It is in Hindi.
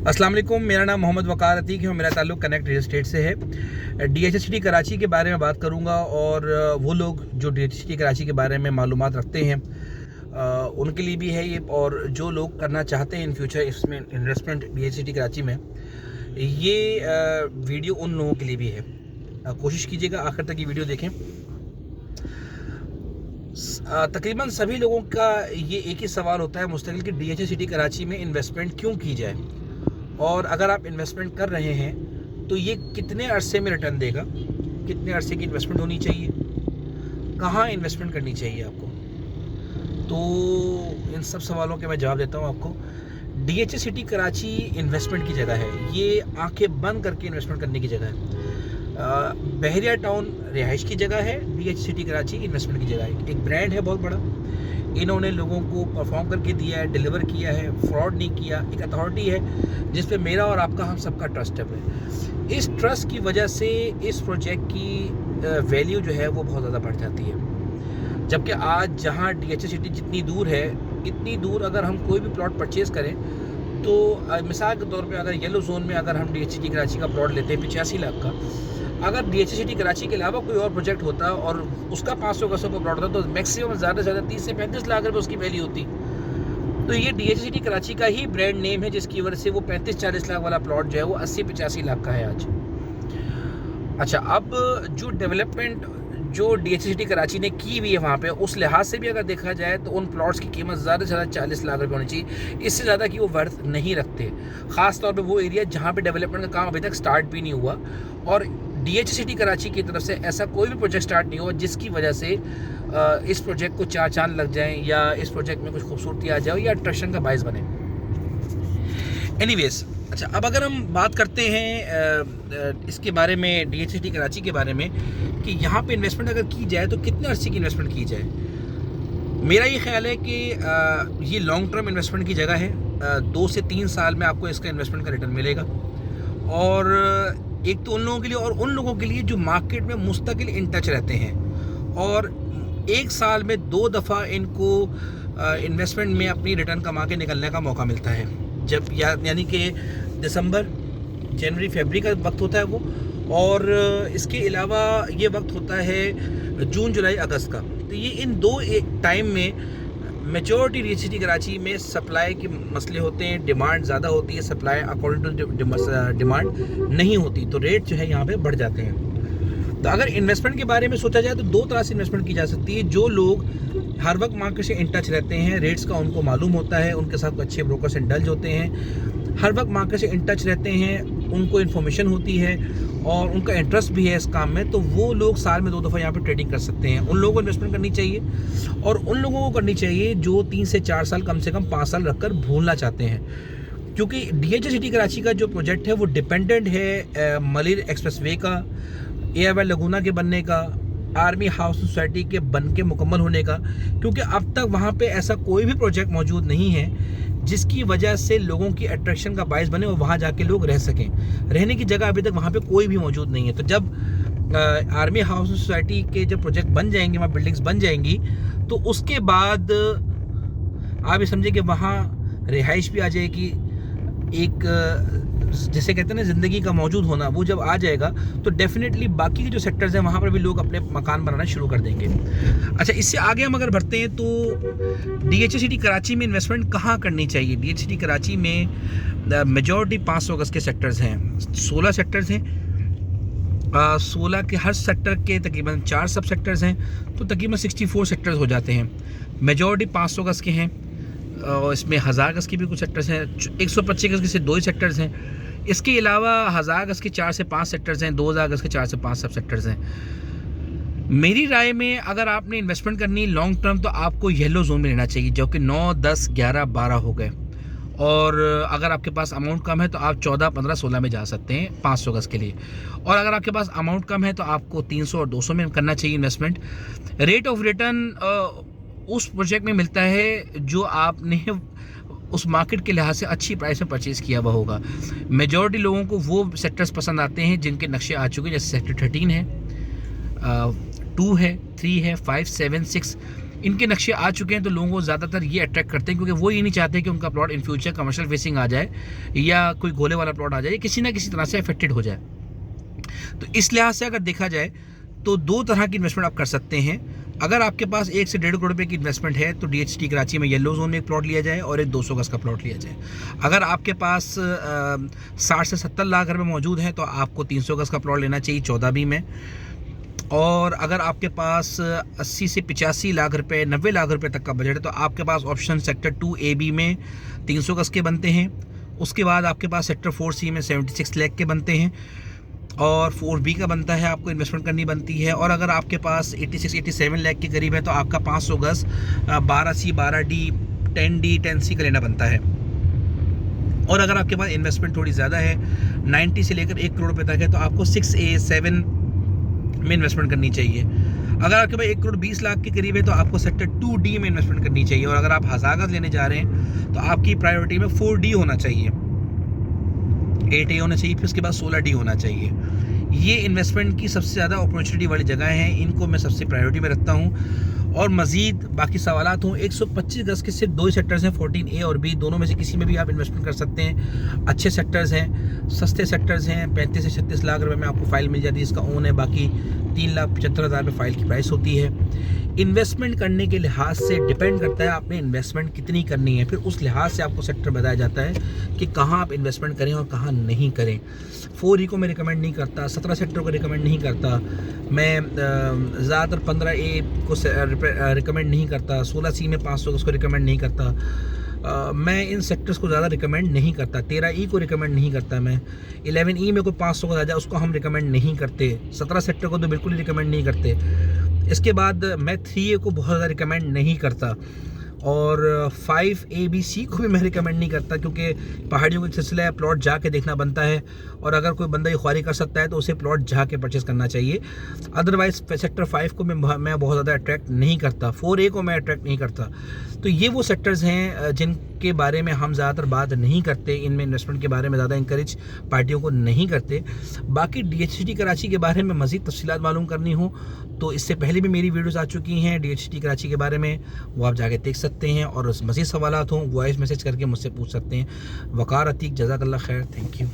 अस्सलाम वालेकुम, मेरा नाम मोहम्मद वकार अतीक है और मेरा ताल्लुक़ कनेक्ट रियल एस्टेट से है। DHCT कराची के बारे में बात करूंगा और वो लोग जो DHCT कराची के बारे में मालूमात रखते हैं उनके लिए भी है ये, और जो लोग करना चाहते हैं इन फ्यूचर इसमें इन्वेस्टमेंट DHCT कराची में, ये वीडियो उन लोगों के लिए भी है। कोशिश कीजिएगा आखिर तक ये वीडियो देखें। तकरीबन सभी लोगों का ये एक ही सवाल होता है मुस्तकिल कि DHCT कराची में इन्वेस्टमेंट क्यों की जाए, और अगर आप इन्वेस्टमेंट कर रहे हैं तो ये कितने अरसे में रिटर्न देगा, कितने अरसे की इन्वेस्टमेंट होनी चाहिए, कहाँ इन्वेस्टमेंट करनी चाहिए आपको। तो इन सब सवालों के मैं जवाब देता हूँ आपको। DHCT कराची इन्वेस्टमेंट की जगह है, ये आंखें बंद करके इन्वेस्टमेंट करने की जगह है। बहरिया टाउन रिहाइश की जगह है, DHCT कराची इन्वेस्टमेंट की जगह है। एक ब्रांड है बहुत बड़ा, इन्होंने लोगों को परफॉर्म करके दिया है, डिलीवर किया है, फ्रॉड नहीं किया। एक अथॉरिटी है जिस पे मेरा और आपका, हम सबका ट्रस्ट है। इस ट्रस्ट की वजह से इस प्रोजेक्ट की वैल्यू जो है वो बहुत ज़्यादा बढ़ जाती है। जबकि आज जहाँ DHCT जितनी दूर है, इतनी दूर अगर हम कोई भी प्लॉट परचेज़ करें तो मिसाल के तौर पे अगर येलो जोन में अगर हम DHCT कराची का प्लॉट लेते हैं 85 लाख का, अगर DHCT कराची के अलावा कोई और प्रोजेक्ट होता और उसका 500 गज़ का प्लॉट होता तो मैक्सिमम ज़्यादा से ज़्यादा 30 से 35 लाख रुपये उसकी वैल्यू होती। तो ये DHCT कराची का ही ब्रांड नेम है जिसकी वजह से वो 35-40 लाख वाला प्लॉट जो है वो 80-85 लाख का है आज। अच्छा, अब जो डेवलपमेंट जो DHCT कराची ने की हुई है वहाँ पे, उस लिहाज से भी अगर देखा जाए तो उन प्लॉट्स की कीमत ज़्यादा से ज़्यादा 40 लाख रुपये होनी चाहिए। इससे ज़्यादा की वो वर्थ नहीं रखते, ख़ास तौर पे वो एरिया जहाँ पे डेवलपमेंट का काम अभी तक स्टार्ट भी नहीं हुआ और DHCT कराची की तरफ से ऐसा कोई भी प्रोजेक्ट स्टार्ट नहीं हुआ जिसकी वजह से इस प्रोजेक्ट को चार चांद लग जाएं या इस प्रोजेक्ट में कुछ खूबसूरती आ जाए या अट्रैक्शन का बायस बने। एनीवेज, अच्छा, अब अगर हम बात करते हैं इसके बारे में, DHCT कराची के बारे में, कि यहाँ पे इन्वेस्टमेंट अगर की जाए तो कितने अरसे की इन्वेस्टमेंट की जाए। मेरा ये ख्याल है कि ये लॉन्ग टर्म इन्वेस्टमेंट की जगह है। 2 से 3 साल में आपको इसका इन्वेस्टमेंट का रिटर्न मिलेगा। और एक तो उन लोगों के लिए, और उन लोगों के लिए जो मार्केट में मुस्तकिल इन टच रहते हैं और 1 साल में 2 दफ़ा इनको इन्वेस्टमेंट में अपनी रिटर्न कमा के निकलने का मौका मिलता है। जब यानी कि दिसंबर, जनवरी, फरवरी का वक्त होता है वो, और इसके अलावा ये वक्त होता है जून, जुलाई, अगस्त का। तो ये इन 2 टाइम में मेजॉरिटी DHCT कराची में सप्लाई के मसले होते हैं, डिमांड ज़्यादा होती है, सप्लाई अकॉर्डिंग टू डिमांड नहीं होती, तो रेट जो है यहाँ पे बढ़ जाते हैं। तो अगर इन्वेस्टमेंट के बारे में सोचा जाए तो 2 तरह से इन्वेस्टमेंट की जा सकती है। जो लोग हर वक्त मार्केट से इन टच रहते हैं, रेट्स का उनको मालूम होता है, उनके साथ अच्छे ब्रोकर्स इंडल्ज होते हैं, हर वक्त मार्केट से इन टच रहते हैं, उनको इन्फॉर्मेशन होती है और उनका इंटरेस्ट भी है इस काम में, तो वो लोग साल में 2 दफ़ा यहाँ पे ट्रेडिंग कर सकते हैं। उन लोगों को इन्वेस्टमेंट करनी चाहिए, और उन लोगों को करनी चाहिए जो 3 से 4 साल, कम से कम 5 साल रखकर भूलना चाहते हैं। क्योंकि DHCT कराची का जो प्रोजेक्ट है वो डिपेंडेंट है मलिर एक्सप्रेसवे का, एयरवेल लगूना के बनने का, आर्मी हाउस सोसाइटी के बन के मुकम्मल होने का। क्योंकि अब तक वहाँ पे ऐसा कोई भी प्रोजेक्ट मौजूद नहीं है जिसकी वजह से लोगों की अट्रैक्शन का बायस बने और वहाँ जाके लोग रह सकें। रहने की जगह अभी तक वहाँ पे कोई भी मौजूद नहीं है। तो जब आर्मी हाउस सोसाइटी के जब प्रोजेक्ट बन जाएंगे, वहाँ बिल्डिंग्स बन जाएंगी, तो उसके बाद आप ये समझे कि वहाँ रिहाइश भी आ जाएगी। एक जैसे कहते हैं ना, ज़िंदगी का मौजूद होना, वो जब आ जाएगा तो डेफिनेटली बाकी के जो सेक्टर्स हैं वहाँ पर भी लोग अपने मकान बनाना शुरू कर देंगे। अच्छा, इससे आगे हम अगर बढ़ते हैं तो DHCT कराची में इन्वेस्टमेंट कहाँ करनी चाहिए। DHCT कराची में मेजॉरिटी 500 गज़ के सेक्टर्स हैं, 16 सेक्टर्स हैं। 16 के हर सेक्टर के तकरीबन 4 सब सेक्टर्स हैं, तो तकरीबन 64 सेक्टर्स हो जाते हैं। मेजॉरिटी 500 गज़ के हैं और इसमें 1000 गज़ के भी कुछ सेक्टर्स हैं, 125 गज़ के से 2 ही सेक्टर्स हैं। इसके अलावा 1000 गज़ के 4 से 5 सेक्टर्स हैं, 2000 गज़ के 4 से 5 सब सेक्टर्स हैं। मेरी राय में अगर आपने इन्वेस्टमेंट करनी लॉन्ग टर्म तो आपको येलो जोन में लेना चाहिए, जो कि 9, 10, 11, 12 हो गए। और अगर आपके पास अमाउंट कम है तो आप 14, 15, 16 में जा सकते हैं 500 गज़ के लिए। और अगर आपके पास अमाउंट कम है तो आपको 300 और 200 में करना चाहिए इन्वेस्टमेंट। रेट ऑफ रिटर्न उस प्रोजेक्ट में मिलता है जो आपने उस मार्केट के लिहाज से अच्छी प्राइस में परचेज़ किया हुआ होगा। मेजॉरिटी लोगों को वो सेक्टर्स पसंद आते हैं जिनके नक्शे आ चुके हैं, जैसे सेक्टर 13 है, 2 है, 3 है, 5, 7, 6। इनके नक्शे आ चुके हैं तो लोगों को ज़्यादातर ये अट्रैक्ट करते हैं, क्योंकि वो ये नहीं चाहते कि उनका plot in future commercial facing आ जाए या कोई गोले वाला प्लॉट आ जाए, किसी ना किसी तरह से अफेक्टेड हो जाए। तो इस लिहाज से अगर देखा जाए तो दो तरह की इन्वेस्टमेंट आप कर सकते हैं। अगर आपके पास 1 से 1.5 करोड़ रुपए की इन्वेस्टमेंट है तो DHT कराची में येलो जोन में एक प्लॉट लिया जाए और एक 200 गज का प्लॉट लिया जाए। अगर आपके पास 60 से 70 लाख रुपए मौजूद हैं तो आपको 300 गज का प्लॉट लेना चाहिए 14B में। और अगर आपके पास 80 से 85 लाख रुपए 90 लाख रुपए तक का बजट है तो आपके पास ऑप्शन सेक्टर 2AB में 300 गज के बनते हैं। उसके बाद आपके पास सेक्टर 4C में 76 लाख के बनते हैं और 4B का बनता है, आपको इन्वेस्टमेंट करनी बनती है। और अगर आपके पास 86-87 लाख के करीब है तो आपका 500 गज 12C 12D 10D 10C का लेना बनता है। और अगर आपके पास इन्वेस्टमेंट थोड़ी ज़्यादा है 90 से लेकर 1 करोड़ रुपये तक है तो आपको 6A 7 में इन्वेस्टमेंट करनी चाहिए। अगर आपके पास 1 करोड़ 20 लाख के करीब है तो आपको सेक्टर 2D में इन्वेस्टमेंट करनी चाहिए। और अगर आप 1000 गज लेने जा रहे हैं तो आपकी प्रायोरिटी में 4D होना चाहिए, 8A होना चाहिए, फिर उसके बाद 16D होना चाहिए। ये इन्वेस्टमेंट की सबसे ज़्यादा अपॉर्चुनिटी वाली जगह हैं, इनको मैं सबसे प्रायोरिटी में रखता हूँ। और मज़ीद बाकी सवालात हों, 125 गज के सिर्फ 2 सेक्टर्स हैं, 14A और B, दोनों में से किसी में भी आप इन्वेस्टमेंट कर सकते हैं। अच्छे सेक्टर्स हैं, सस्ते सेक्टर्स हैं, 35 से 36 लाख रुपए में आपको फ़ाइल मिल जाती है, इसका ओन है। बाकी 3,75,000 में फ़ाइल की प्राइस होती है। इन्वेस्टमेंट करने के लिहाज से डिपेंड करता है आपने इन्वेस्टमेंट कितनी करनी है, फिर उस लिहाज से आपको सेक्टर बताया जाता है कि कहाँ आप इन्वेस्टमेंट करें और कहाँ नहीं करें। 4E को मैं रिकमेंड नहीं करता, 17 सेक्टर को रिकमेंड नहीं करता मैं, ज़्यादातर 15A को रिकमेंड नहीं करता, 16C में 500 उसको रिकमेंड नहीं करता। मैं इन सेक्टर्स को ज़्यादा रिकमेंड नहीं करता। 13E को रिकमेंड नहीं करता मैं। 11E में कोई 500 का आ जाए उसको हम रिकमेंड नहीं करते। 17 सेक्टर को तो बिल्कुल ही रिकमेंड नहीं करते। इसके बाद मैं 3A को बहुत ज़्यादा रिकमेंड नहीं करता और 5ABC को भी मैं रिकमेंड नहीं करता, क्योंकि पहाड़ियों का सिलसिला है, प्लॉट जाके देखना बनता है। और अगर कोई बंदा ये ख्वारी कर सकता है तो उसे प्लॉट जाके परचेस करना चाहिए। अदरवाइज़ सेक्टर 5 को मैं बहुत ज़्यादा अट्रैक्ट नहीं करता, 4A को मैं अट्रैक्ट नहीं करता। तो ये वो सेक्टर्स हैं जिनके बारे में हम ज़्यादातर बात नहीं करते, इनमें इन्वेस्टमेंट के बारे में ज़्यादा इंकरेज पार्टियों को नहीं करते। बाकी DHT कराची के बारे में मज़ीद तफसीलात मालूम करनी हो तो इससे पहले भी मेरी वीडियोज़ आ चुकी हैं DHT कराची के बारे में, वो आप जाके देख सकते हैं। और मज़ीद सवालात हों वॉइस मैसेज करके मुझसे पूछ सकते हैं। वकार अतीक, जज़ाकल्लाह खैर, थैंक यू।